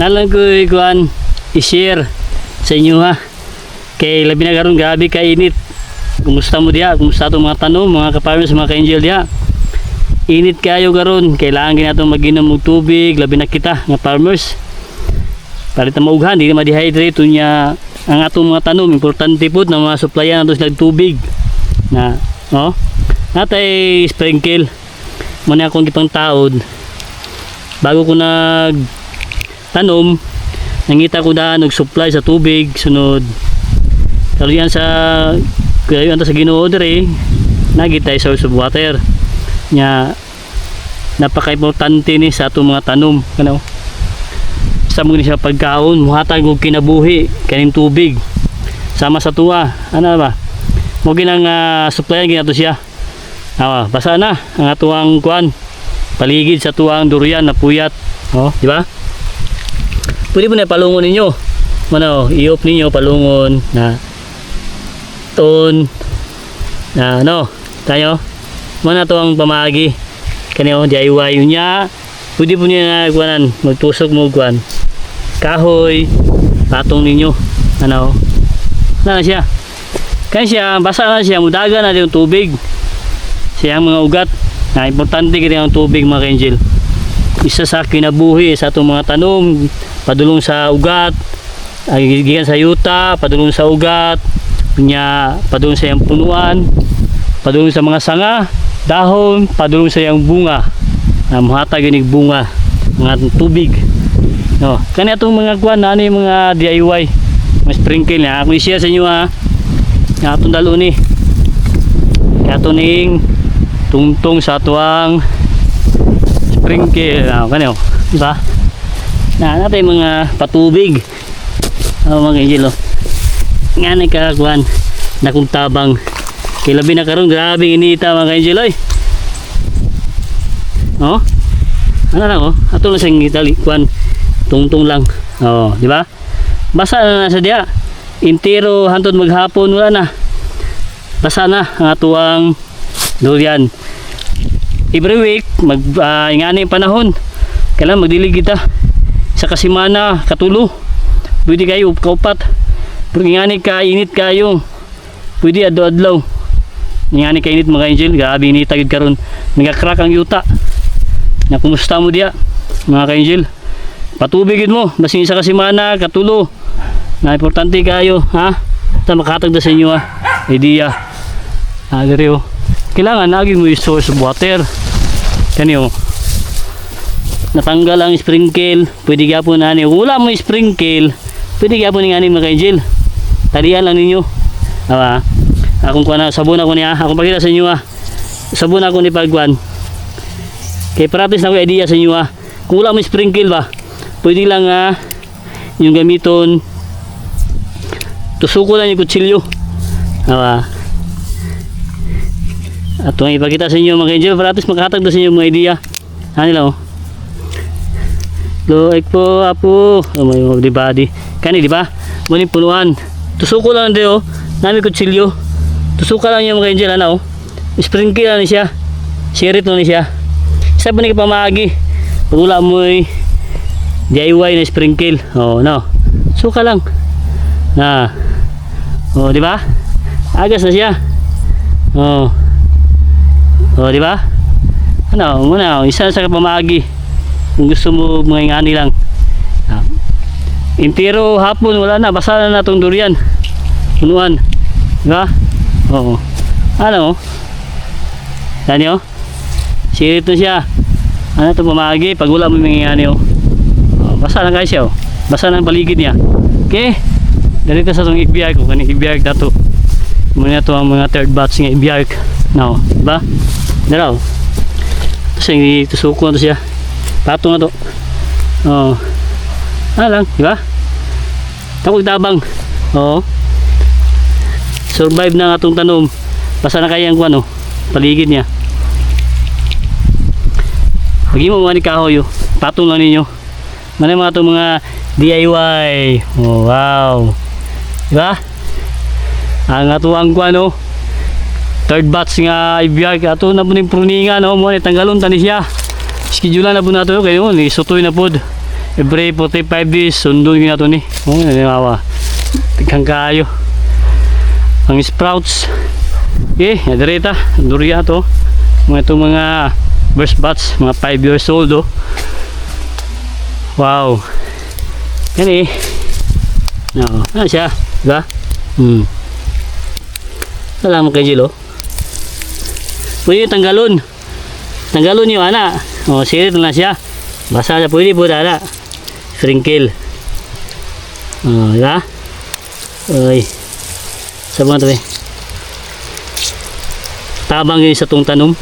nalang ko ikuan i-share sa inyo ha. Kay labi na karon grabe ka init. Kumusta mo diha? Kumusta itong mga tanom, mga ka-farmers, mga ka-angel diha? Init kayo karon, kailangan ginato mag-inom og tubig, labi na kita nga farmers. Para ta maughan, di na ma-dehydrate nya ang atong mga tanom. Importante pud na ma-supplyan nato sila tubig. Na, no? Natay sprinkle. Muna akong gipang taod. Bago ko nag tanom, nangita ko na nag-supply sa tubig, sunod. Pero yan sa Ginoo dire, nagitay source of water. Nya napaka-importante ni sa atong mga tanom, kano. Sa mo ni siya pagkaon, muhatag og kinabuhi kaning tubig. Sama sa tuwa, ano ba? Mo ginang supplyan ginato siya. Basa na ang atuang kuan. Paligid sa tuwang durian na puyat. Oh, di ba? Pwede po na palungon ninyo. Mano, i-off ninyo palungon na ton na ano, tayo. Mana to ang pamagi kaniyo DIY yun niya. Pwede po niya na kuanan, magtusok mo kuan kahoy patong ninyo ano na siya kaya siya basa na siya, mudaga na yung tubig siya mga ugat na importante kaya ang tubig mga ka-angel. Isa sa kinabuhi sa atong mga tanom, padulong sa ugat, gikan sa yuta, padulong sa ugat nya, padulong sa iyang punuan, padulong sa mga sanga, dahon, padulong sa iyang bunga na muhatag inig bunga mga tubig. No, kani atong mga kuan na yung mga DIY, mga sprinkle na ako i-share sa inyo ha. Nga atong dalo ni. Kato ning tungtong sa tuang sprinkle. Kani oh, di ba? Na natay mga patubig. Mga angel oh. Nga ni ka kuan na kung tabang. Kay labi na karon grabe inita mga angel oy. Oh. Ano lang oh, ato lang sing itali kuan tungtong lang. Oh, di ba? Basa na sa diha. Intero hantod maghapon wala na. Basa na ang atuang durian. Every week ingani panahon. Kailangan magdilig kita. Sa kasimana, katulo. Pwede kayo kaupat. Pero ingani ka init kayo. Pwede adlaw-adlaw. Ingani ka init mga angel, grabe init agad karon. Nagaka-crack ang yuta. Na kumusta mo diha mga ka-angel? Patubigin mo basin sa kasimana, katulo. Na importante kayo, ha? Ta makatag da sa inyo ha. Idea. Dire oh. Kailangan lagi mo yung source of water. Kani oh. Natanggal ang sprinkle, pwede gyapon ani. Wala mo sprinkle, pwede gyapon ni ani mga ka-angel. Talian lang ninyo. Awa. Akong kuan sabon ako niya. Akong pakita sa inyo ha. Sabon ako ni pagkuan. Kay practice na ko idea sa inyo ha. Kung wala mo sprinkle ba, pwede lang yung gamiton tusuko lang yung kutsilyo. At itong ipakita sa inyo mga angel, para at least makahatag na sa inyo mga idea. Ano lang oh. Loik po apo. Oh my god, di ba? Kani di ba? Muning punuan. Tusuko lang din oh. Nami kutsilyo. Tusuka lang yung mga angel ano oh. Sprinkle lang siya. Sirit lang siya. Isa pa ni pamagi. Pag wala mo DIY na sprinkle. Oh, no. Suka lang. Na. Oh, di ba? Agas na siya. Oh. Oh, di ba? Ano, muna, isa sa pamagi. Kung gusto mo mga ingani lang. Intero hapon wala na, basa na natong durian. Punuan. Di ba? Oo. Ano? Yan yun? Sirit na siya. Ano ito pamagi? Pag wala mo mga ingani oh. Basa lang guys siya oh. Basa lang paligid niya. Okay? Dito sa itong ibiark ko. Kaning ibiark na to. Muna ito ang mga third batch ng ibiark. No. Diba? Dalaw. Tapos yung tusuko na to siya. Patong na to. Oh. Ano lang. Diba? Tapos tabang. Oo. Survive na nga itong tanom. Basa na kaya ang ano. Paligid niya. Pag mo mga ni kahoy oh. Patong lang ninyo. Mana mga itong mga DIY. Oh, wow. Diba? Ang atuang ko ano. Third batch nga ibiark. Ato na po ng pruningan. No? Muna tanggalon tani siya. Schedule na po na ito. Kayo, isutoy na po. every 45 days sundon na to ni. Oh, nanawa. Tighang kayo. Ang sprouts. Okay, nadarita. Durian to. Mga itong mga first batch, mga 5 years old oh. Wow. Yan eh. No, ano siya? Diba? Salamat kay Jill oh. Pwede yung tanggalon. Tanggalon yung ana. O, sirit na siya. Basa na pwede po ana. Sprinkle. O, diba? Oy. Sabang ito eh. Tabang yun sa itong tanom.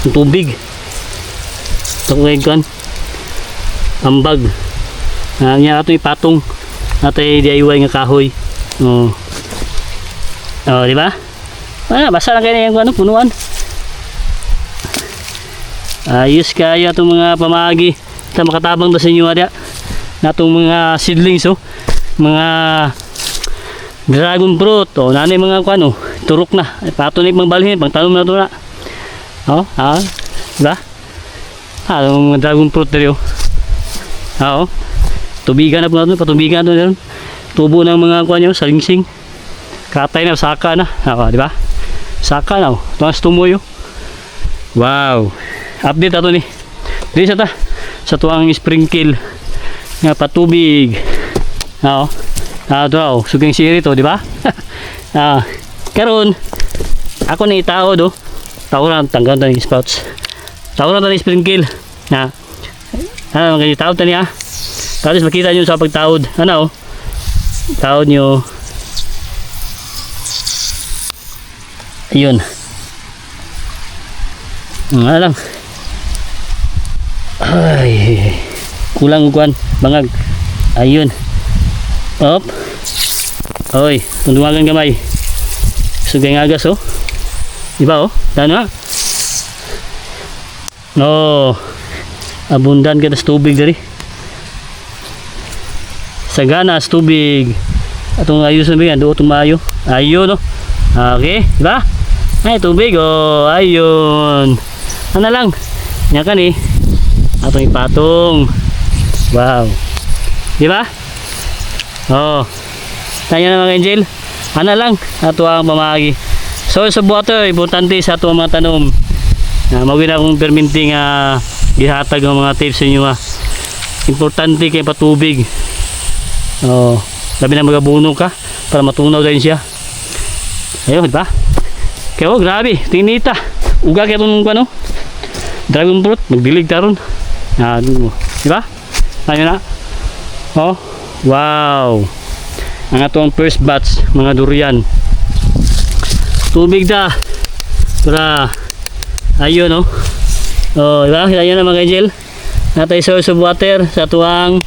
Ang tubig. Ito ko ngayon kan. Ambag. Nga ito yung patong. Ito yung DIY nga kahoy. O. O, diba? Basa lang kayo na yung punuan. Ayos kaya itong mga pamagi. Ito makatabang na sa inyo na itong mga seedlings oh. Mga dragon fruit oh. Nanay mga kuan oh. Turok na. Pato na yung balhin. Pang talong na ito na. Oh, diba? Mga dragon fruit na rin oh. Tubigan na po natin. Patubigan na rin. Tubo ng mga kuan nyo. Salingsing. Katay na. Saka na. Diba? Saka na oh. Ito ang stumoy oh. Wow. Update ato ni. Dili sa ta sa tuang sprinkle nga patubig. Ito sugang siri to, di ba? Karon ako ni tao do. Tawran tanggal tani spouts. Tawran tani sprinkle. Mga tawod tani Tapos makita niyo sa pagtawod. Tawod niyo. Ayun. Lang. Ay, kulang kuan bangag. Ayun. Op. Oy, tunduwagan gamay. Sugay ngagas oh. Di ba oh? Dano no. Abundan ka sa tubig diri. Sagana sa tubig. Atong ayuson ba yan? Doon tumayo. Ayun oh. Okay, di ba? Ay, tubig oh. Ayun. Ano lang? Yan kan eh. Atong ipatong. Wow. Di ba? Oh. Tanya na mga angel. Ano lang? Ato ang pamagi. Source of water. Importante sa ato ang mga tanom. Mawin akong perminting gihatag ng mga tips sa inyo Importante kayo patubig. Oh. Labi na magabuno ka para matunaw din siya. Ayun, di ba? Kaya oh, grabe. Tinita. Uga kaya itong ano? Dragon fruit. Magdilig taron. Di ba? Tayo na. Oh. Wow. Ang atong first batch. Mga durian. Tubig da. Tara. Ayun oh. Oh, di ba? Ayun na mga angel. Natay source of water sa tuwang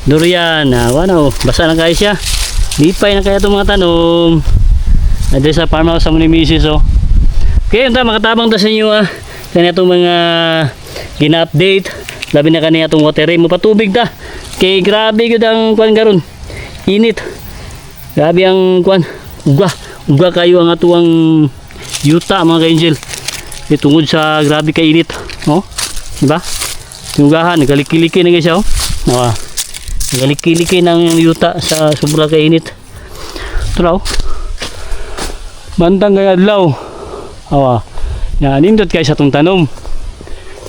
durian. Wow. Basa na kayo siya. Lipay na kaya itong mga tanom. Adre sa farmhouse sa Munimisis oh. Okay, ito makatabang ta sa inyo kanya itong mga gina-update. Labi na kanya itong water ray mo patubig ta. Kay grabe yun ang kuan garon. Init. Grabe ang kuan. Uga kayo ang atuang yuta mga ka-angel. Tungod sa grabe ka init. Oh, diba? Tingugahan, nagalikiliki na guys oh. Nagalikiliki ng yuta sa sobra ka init. Ito raw. Bantang kaya adlaw. Nindot kayo sa itong tanom.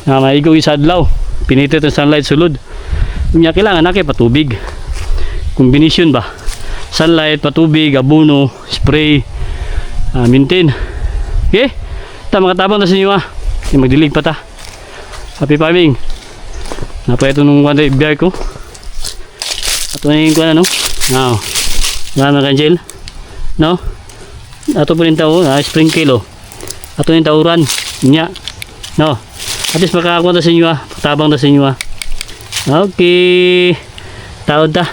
Maigaw isa adlaw. Pinitit ang sunlight sulod. Kanya kailangan na kayo patubig. Combination ba? Sunlight, patubig, abono, spray, maintain. Okay? Ito makatabang na sa inyo magdilig pa ta. Happy farming. Napa ito nung wanda ibiyay ko. Ito na yung kuwan ano. Mga kanjel. No? Ato po rin tao, sprinkle oh. Ato yung tauran. Nya. No. At least makakakuha na sa inyo patabang na sa inyo Okay. Taod ta.